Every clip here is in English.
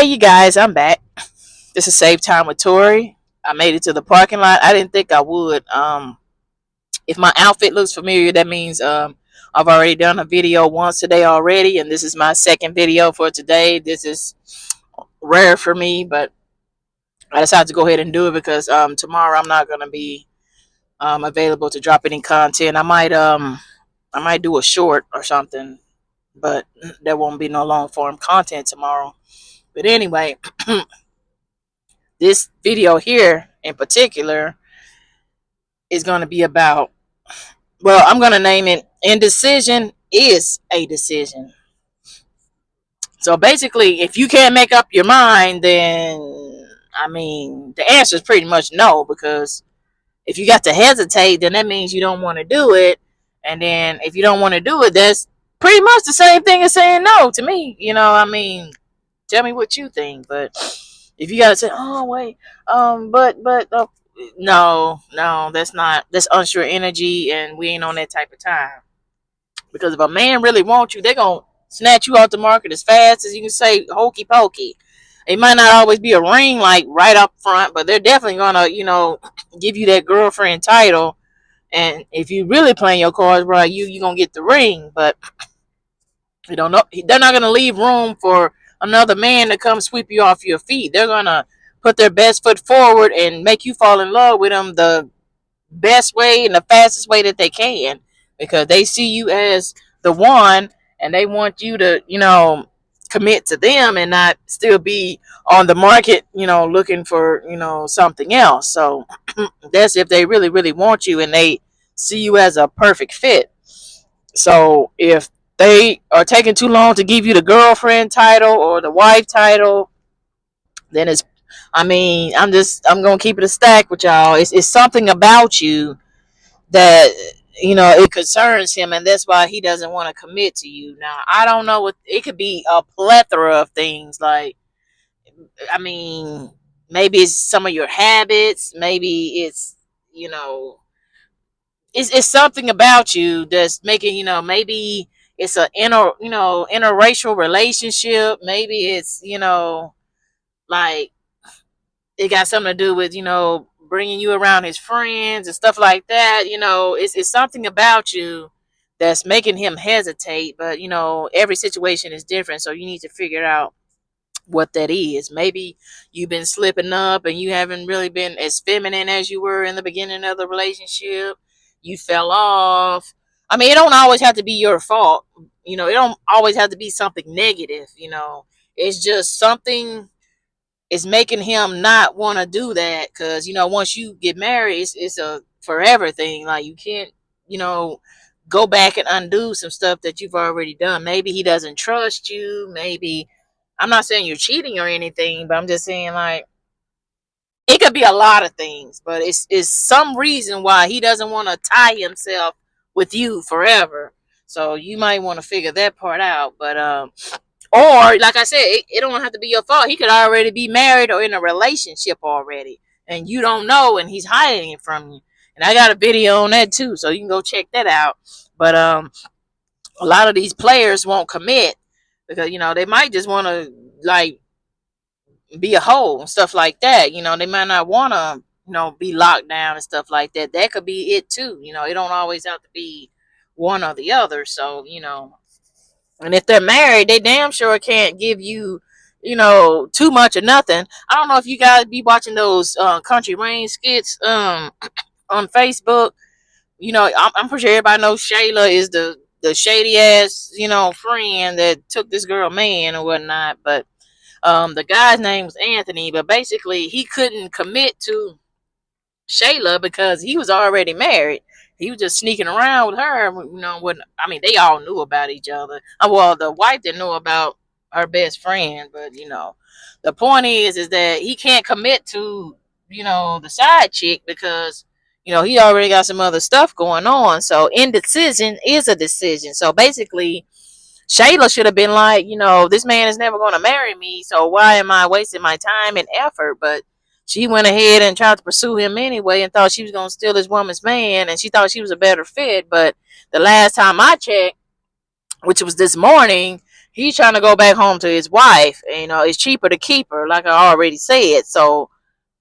Hey, you guys, I'm back. This is Save Time with Tori. I made it to the parking lot. I didn't think I would. If my outfit looks familiar, that means I've already done a video once today already, and this is my second video for today. This is rare for me, but I decided to go ahead and do it because tomorrow I'm not gonna be available to drop any content. I might do a short or something, but there won't be no long form content tomorrow. But anyway, this video here in particular is going to be about, well, I'm going to name it Indecision is a Decision. So basically, if you can't make up your mind, then the answer is pretty much no, because if you got to hesitate, then that means you don't want to do it. And then if you don't want to do it, that's pretty much the same thing as saying no to me. Tell me what you think. But if you gotta say, oh wait, but no, that's unsure energy, and we ain't on that type of time. Because if a man really wants you, they're gonna snatch you off the market as fast as you can say hokey pokey. It might not always be a ring like right up front, but they're definitely gonna, give you that girlfriend title. And if you really playing your cards right, you gonna get the ring. But you don't know, they're not gonna leave room for another man to come sweep you off your feet. They're gonna put their best foot forward and make you fall in love with them the best way and the fastest way that they can, because they see you as the one, and they want you to, commit to them and not still be on the market, looking for, something else. So that's if they really, really want you and they see you as a perfect fit. So if they are taking too long to give you the girlfriend title or the wife title, then I'm gonna keep it a stack with y'all. It's something about you that it concerns him, and that's why he doesn't want to commit to you. Now I don't know what it could be, a plethora of things. Like, I mean, maybe it's some of your habits, maybe you know it's something about you that's making, maybe it's a interracial relationship, maybe it's, like, it got something to do with, bringing you around his friends and stuff like that. It's something about you that's making him hesitate. But every situation is different, so you need to figure out what that is. Maybe you've been slipping up and you haven't really been as feminine as you were in the beginning of the relationship. You fell off. It don't always have to be your fault. It don't always have to be something negative. It's just something is making him not want to do that, because once you get married, it's a forever thing. Like, you can't, you know go back and undo some stuff that you've already done. Maybe he doesn't trust you. Maybe, I'm not saying you're cheating or anything, but I'm just saying, like, it could be a lot of things, but it's some reason why he doesn't want to tie himself with you forever. So you might want to figure that part out. But or, like I said, it don't have to be your fault. He could already be married or in a relationship already, and you don't know, and he's hiding it from you. And I got a video on that too, so you can go check that out. But a lot of these players won't commit because they might just want to, like, be a hoe and stuff like that. They might not want to, be locked down and stuff like that. That could be it too. It don't always have to be one or the other. So, and if they're married, they damn sure can't give you, too much or nothing. I don't know if you guys be watching those country rain skits on Facebook. I'm pretty sure everybody knows Shayla is the shady ass, friend that took this girl man or whatnot. But the guy's name was Anthony, but basically he couldn't commit to Shayla because he was already married. He was just sneaking around with her. They all knew about each other. Well, the wife didn't know about her best friend, but the point is that he can't commit to, the side chick because, he already got some other stuff going on. So indecision is a decision. So basically, Shayla should have been like, this man is never going to marry me, so why am I wasting my time and effort? But she went ahead and tried to pursue him anyway and thought she was going to steal this woman's man, and she thought she was a better fit. But the last time I checked, which was this morning, He's trying to go back home to his wife. And, it's cheaper to keep her, like I already said. So,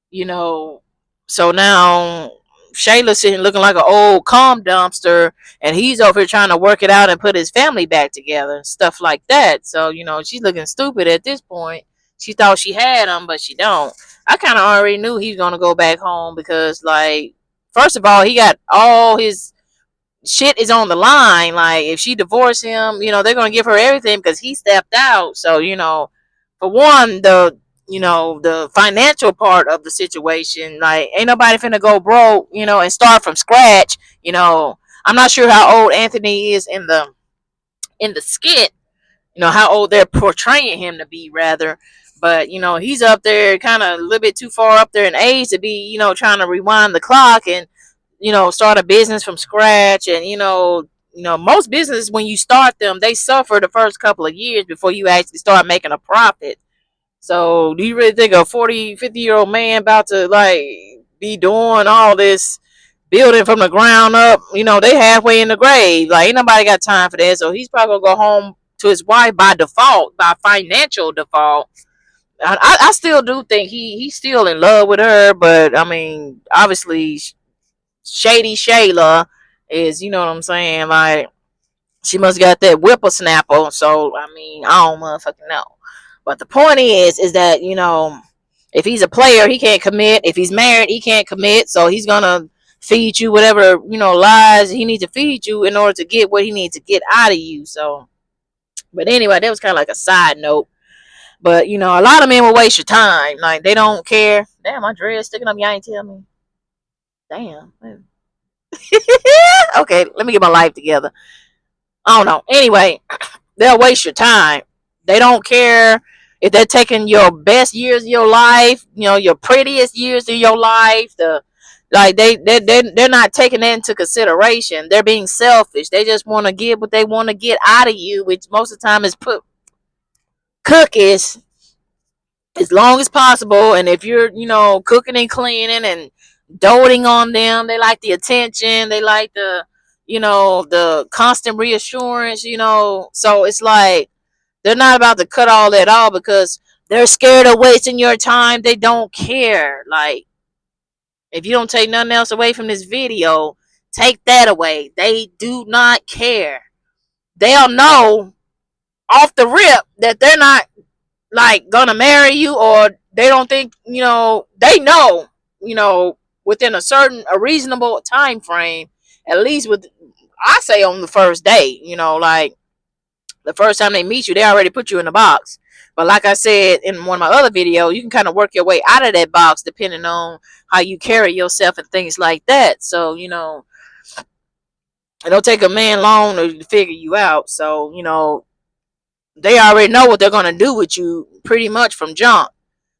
you know, so now Shayla's sitting looking like an old calm dumpster, and he's over here trying to work it out and put his family back together and stuff like that. So, she's looking stupid at this point. She thought she had him, but she don't. I kind of already knew he was going to go back home because, like, first of all, he got all his shit is on the line. Like, if she divorced him, they're gonna give her everything because he stepped out. So, for one, the financial part of the situation, like, ain't nobody finna go broke, and start from scratch. I'm not sure how old Anthony is in the skit. How old they're portraying him to be, rather. But he's up there, kind of a little bit too far up there in age to be, trying to rewind the clock and start a business from scratch. And most businesses, when you start them, they suffer the first couple of years before you actually start making a profit. So do you really think a 40, 50-year-old man about to, like, be doing all this building from the ground up? They halfway in the grave. Like, ain't nobody got time for that. So he's probably gonna go home to his wife by default, by financial default. I still do think he's still in love with her, but I mean, obviously, Shady Shayla is, you know what I'm saying? Like, she must got that whippersnapper. So, I mean, I don't motherfucking know. But the point is that, if he's a player, he can't commit. If he's married, he can't commit. So he's gonna feed you whatever, lies he needs to feed you in order to get what he needs to get out of you. So, but anyway, that was kind of like a side note. But, a lot of men will waste your time. Like, they don't care. Damn, my dread sticking up. Y'all ain't tell me. Damn. Okay, let me get my life together. I don't know. Anyway, they'll waste your time. They don't care if they're taking your best years of your life, your prettiest years of your life. They're not taking that into consideration. They're being selfish. They just want to get what they want to get out of you, which most of the time is put cookies as long as possible. And if you're, cooking and cleaning and doting on them, they like the attention, they like the constant reassurance. So it's like they're not about to cut all that off because they're scared of wasting your time. They don't care. Like, if you don't take nothing else away from this video, take that away. They do not care. They'll know off the rip that they're not, like, gonna marry you, or they don't think, they know, within a reasonable time frame, at least with, I say, on the first day, like, the first time they meet you, they already put you in the box. But like I said in one of my other videos, you can kind of work your way out of that box depending on how you carry yourself and things like that. So, it don't take a man long to figure you out. So, they already know what they're going to do with you pretty much from jump.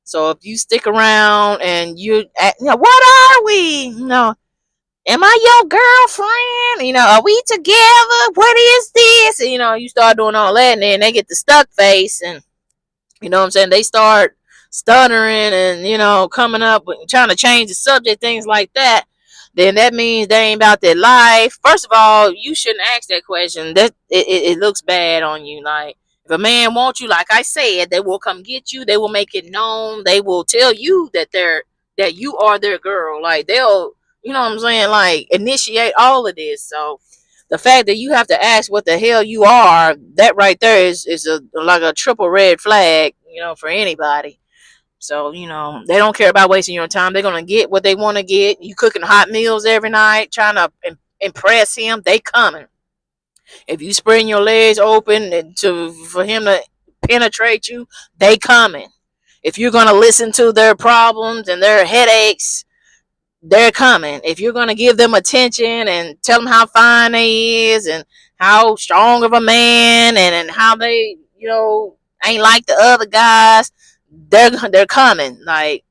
So if you stick around and what are we? Am I your girlfriend? Are we together? What is this? And, you start doing all that, and then they get the stuck face, and you know what I'm saying? They start stuttering and, coming up with trying to change the subject, things like that. Then that means they ain't about their life. First of all, you shouldn't ask that question. That it looks bad on you. Like, if a man wants you, like I said, they will come get you. They will make it known. They will tell you that you are their girl. Like, they'll, you know what I'm saying, like, initiate all of this. So the fact that you have to ask what the hell you are, that right there is like a triple red flag, for anybody. So, they don't care about wasting your time. They're going to get what they want to get. You cooking hot meals every night, trying to impress him, they coming. If you spreading your legs open for him to penetrate you, they coming. If you're going to listen to their problems and their headaches, they're coming. If you're going to give them attention and tell them how fine they is and how strong of a man and how they, ain't like the other guys, they're coming. Like,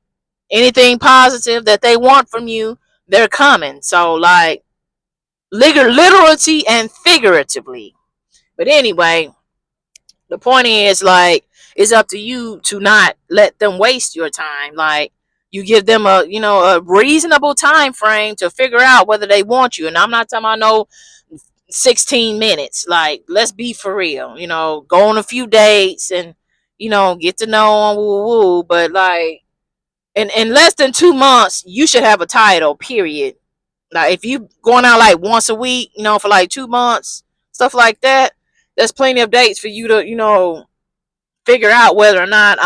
anything positive that they want from you, they're coming. So, like, literally and figuratively. But anyway, the point is, like, it's up to you to not let them waste your time. Like, you give them a reasonable time frame to figure out whether they want you. And I'm not talking about no 16 minutes. Like, let's be for real. Go on a few dates and, get to know on woo woo. But like, in less than 2 months, you should have a title, period. Like, if you going out like once a week, for like 2 months, stuff like that, there's plenty of dates for you to, figure out whether or not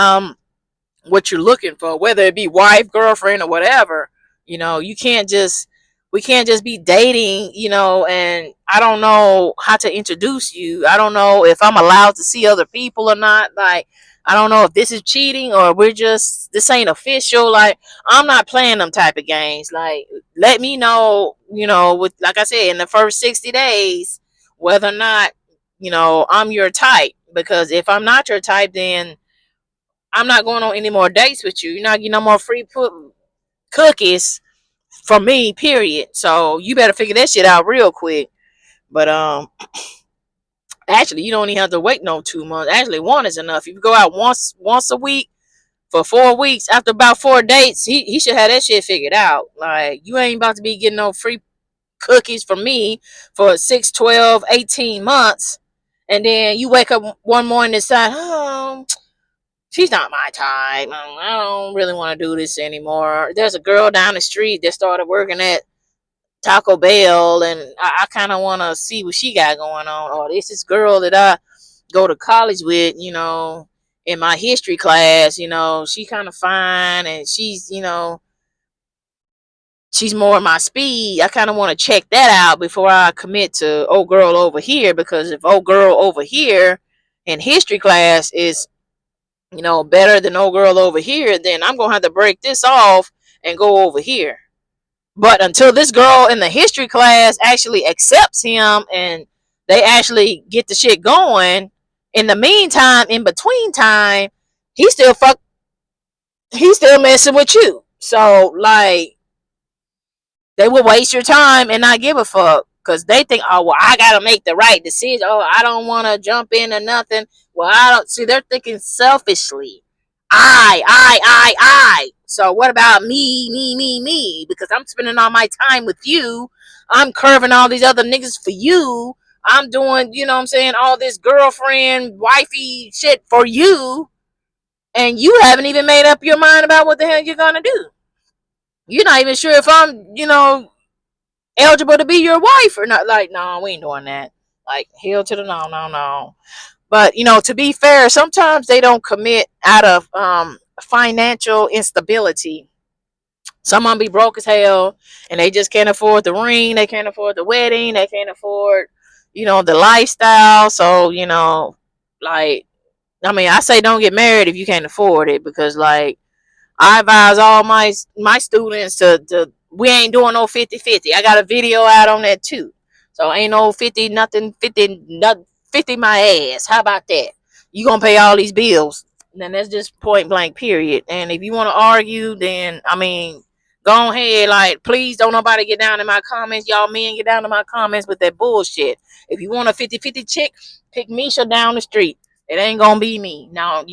what you're looking for, whether it be wife, girlfriend, or whatever. You can't just we can't just be dating, and I don't know how to introduce you. I don't know if I'm allowed to see other people or not. Like, I don't know if this is cheating or this ain't official. Like, I'm not playing them type of games. Like, let me know, with, like I said, in the first 60 days, whether or not, I'm your type. Because if I'm not your type, then I'm not going on any more dates with you. You're not getting no more free cookies from me, period. So you better figure that shit out real quick. But actually, you don't even have to wait no 2 months. Actually, one is enough. If you go out once a week for 4 weeks, after about 4 dates, he should have that shit figured out. Like, you ain't about to be getting no free cookies from me for 6, 12, 18 months. And then you wake up one morning and decide, oh, she's not my type. I don't really want to do this anymore. There's a girl down the street that started working at Taco Bell, and I kind of want to see what she got going on. Or this girl that I go to college with, in my history class, she kind of fine, and she's more my speed. I kind of want to check that out before I commit to old girl over here, because if old girl over here in history class is, better than old girl over here, then I'm going to have to break this off and go over here. But until this girl in the history class actually accepts him and they actually get the shit going, in the meantime, in between time, he's still messing with you. So, like, they will waste your time and not give a fuck, because they think, oh, well, I gotta make the right decision. Oh, I don't want to jump into nothing. Well, I don't see. They're thinking selfishly. I. So what about me? Because I'm spending all my time with you. I'm curving all these other niggas for you. I'm doing, what I'm saying, all this girlfriend, wifey shit for you. And you haven't even made up your mind about what the hell you're gonna do. You're not even sure if I'm, eligible to be your wife or not. Like, no, we ain't doing that. Like, hell to the no. But, to be fair, sometimes they don't commit out of financial instability. Someone be broke as hell and they just can't afford the ring, they can't afford the wedding, they can't afford, the lifestyle. So, like, I mean, I say don't get married if you can't afford it, because, like, I advise all my students to we ain't doing no 50-50. I got a video out on that too. So ain't no 50 nothing, 50 nothing, 50 my ass. How about that? You gonna pay all these bills? Then that's just point blank, period. And if you want to argue, then I mean, go ahead. Like, please don't nobody get down in my comments. Y'all men get down in my comments with that bullshit. If you want a 50-50 chick, pick Misha down the street. It ain't gonna be me. Now,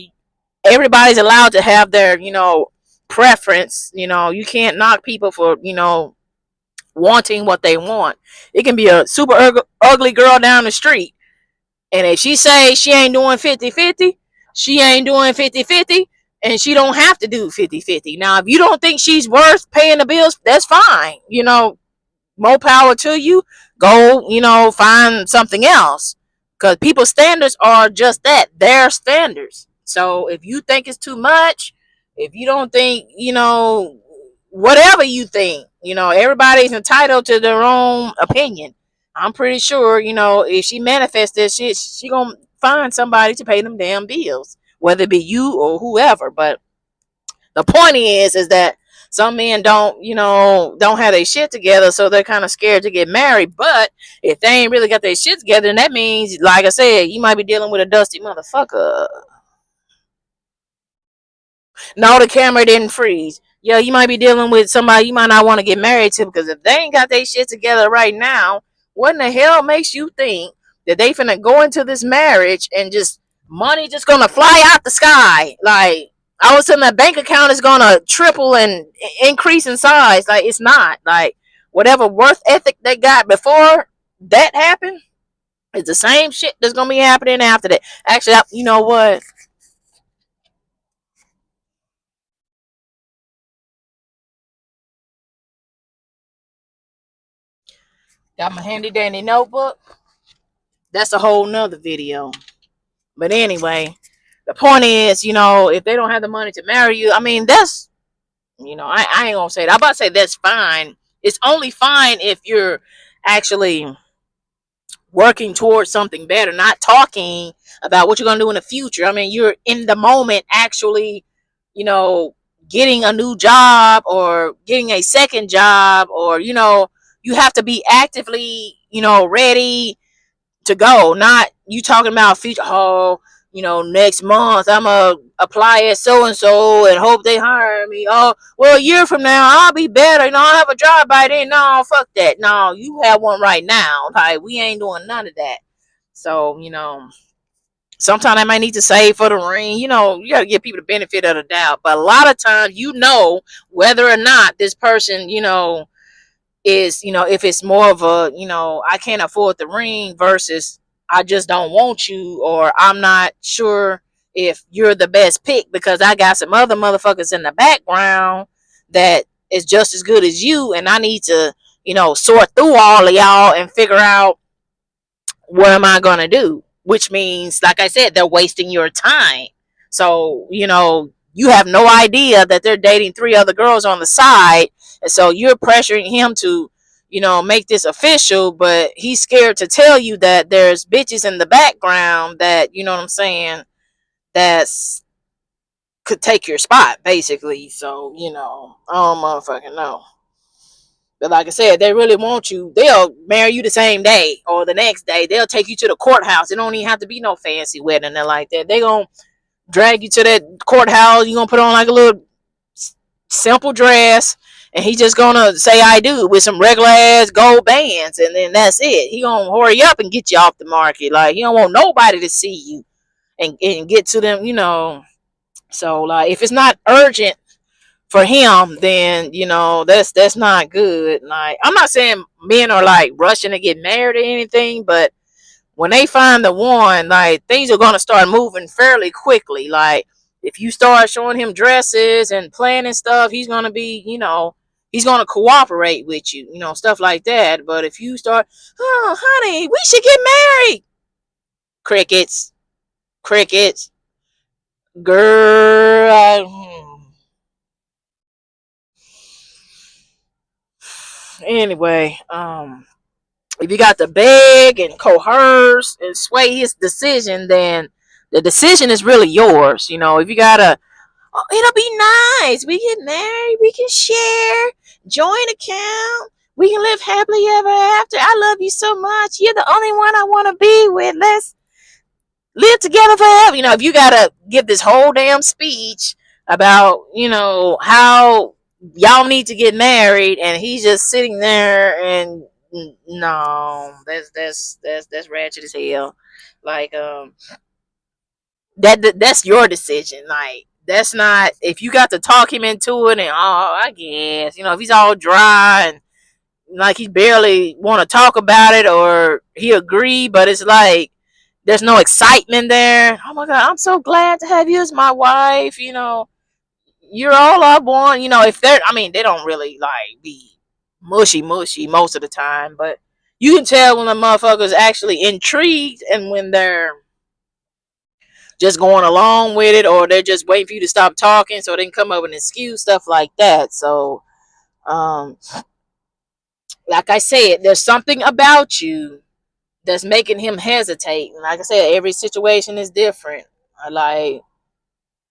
everybody's allowed to have their, preference. You can't knock people for, wanting what they want. It can be a super ugly girl down the street, and if she say she ain't doing 50-50, she ain't doing 50-50, and she don't have to do 50-50. Now, if you don't think she's worth paying the bills, that's fine. More power to you. Go, find something else, because people's standards are just that, their standards. So if you think it's too much, if you don't think, whatever you think, everybody's entitled to their own opinion. I'm pretty sure, if she manifests this shit, she gonna find somebody to pay them damn bills, whether it be you or whoever. But the point is that some men don't have their shit together, so they're kind of scared to get married. But if they ain't really got their shit together, then that means, like I said, you might be dealing with a dusty motherfucker. No, the camera didn't freeze. Yeah, you might be dealing with somebody you might not want to get married to, because if they ain't got their shit together right now, what in the hell makes you think that they finna go into this marriage and just money just gonna fly out the sky? Like, all of a sudden, the bank account is gonna triple and increase in size. Like, it's not. Like, whatever worth ethic they got before that happened, it's the same shit that's gonna be happening after that. Actually, you know what? Got my handy dandy notebook. That's a whole nother video. But anyway, the point is, if they don't have the money to marry you, I mean, that's, I ain't gonna say that. I'm about to say that's fine. It's only fine if you're actually working towards something better, not talking about what you're going to do in the future. I mean, you're in the moment actually, you know, getting a new job or getting a second job, or, you have to be actively, ready to go. Not you talking about future. Oh, next month I'm gonna apply at so and so and hope they hire me. Oh, well, a year from now I'll be better. I'll have a job by then. No, fuck that. No, you have one right now. Like, we ain't doing none of that. So, sometimes I might need to save for the ring. You got to give people the benefit of the doubt. But a lot of times, whether or not this person, is, if it's more of a, I can't afford the ring versus I just don't want you, or I'm not sure if you're the best pick because I got some other motherfuckers in the background that is just as good as you, and I need to, sort through all of y'all and figure out what am I gonna do? Which means, like I said, they're wasting your time. So, you have no idea that they're dating three other girls on the side. And so you're pressuring him to, make this official, but he's scared to tell you that there's bitches in the background that, you know what I'm saying, that's could take your spot, basically. So, I don't motherfucking know. But like I said, they really want you. They'll marry you the same day or the next day. They'll take you to the courthouse. It don't even have to be no fancy wedding or like that. They gonna drag you to that courthouse. You gonna put on like a little simple dress, and he just gonna say "I do" with some regular ass gold bands, and then that's it. He gonna hurry up and get you off the market. Like, he don't want nobody to see you and get to them. So, like, if it's not urgent for him, then that's not good. Like, I'm not saying men are like rushing to get married or anything, but when they find the one, like, things are gonna start moving fairly quickly. Like, if you start showing him dresses and planning stuff, he's gonna be, he's gonna cooperate with you, stuff like that. But if you start, oh honey, we should get married, crickets, crickets, girl. Anyway, if you got to beg and coerce and sway his decision, then the decision is really yours. If you gotta, oh, it'll be nice. We get married. We can share joint account. We can live happily ever after. I love you so much. You're the only one I want to be with. Let's live together forever. If you gotta give this whole damn speech about, how y'all need to get married, and he's just sitting there and no, that's ratchet as hell. Like, that's your decision. Like, that's not, if you got to talk him into it, and I guess, if he's all dry and like he barely want to talk about it, or he agree, but it's like there's no excitement there. Oh my god, I'm so glad to have you as my wife. You're all I want. If they're, I mean, they don't really like be mushy mushy most of the time, but you can tell when the motherfucker's actually intrigued and when they're just going along with it, or they're just waiting for you to stop talking so they can come up with an excuse, stuff like that. So, um, like I said, there's something about you that's making him hesitate. And like I said, every situation is different. Like,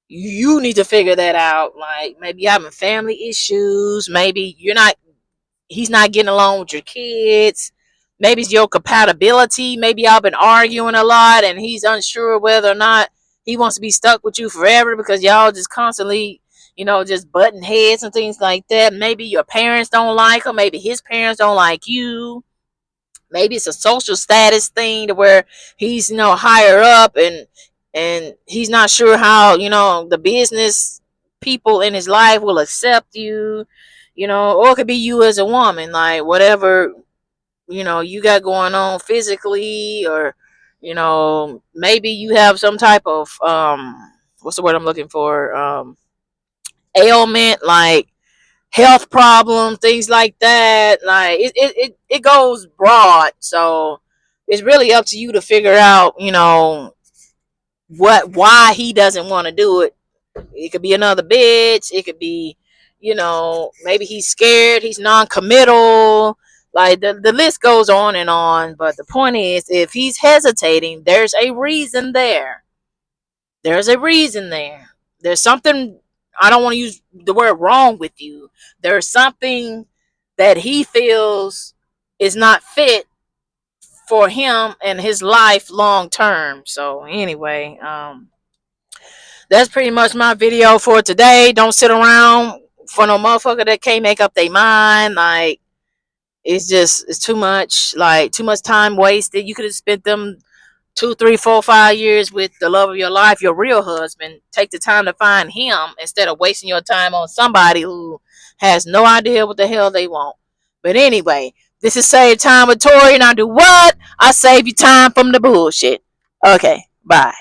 you need to figure that out. Like, maybe you're having family issues. Maybe he's not getting along with your kids. Maybe it's your compatibility. Maybe y'all been arguing a lot and he's unsure whether or not he wants to be stuck with you forever because y'all just constantly, just butting heads and things like that. Maybe your parents don't like him. Maybe his parents don't like you. Maybe it's a social status thing to where he's, higher up, and he's not sure how, the business people in his life will accept you, or it could be you as a woman. Like, whatever, you got going on physically, or maybe you have some type of what's the word I'm looking for, ailment, like health problems, things like that. Like it goes broad, so it's really up to you to figure out why he doesn't want to do it. It could be another bitch. It could be, maybe he's scared. He's non-committal. Like the list goes on and on. But the point is, if he's hesitating, there's a reason there. There's a reason there. There's something. I don't want to use the word wrong with you. There's something that he feels is not fit for him and his life long term. So anyway, that's pretty much my video for today. Don't sit around for no motherfucker that can't make up their mind. Like, it's too much. Like, too much time wasted. You could have spent them 2, 3, 4, 5 years with the love of your life, your real husband. Take the time to find him instead of wasting your time on somebody who has no idea what the hell they want. But anyway, this is Save Time with Tori, and I do what? I save you time from the bullshit. Okay, bye.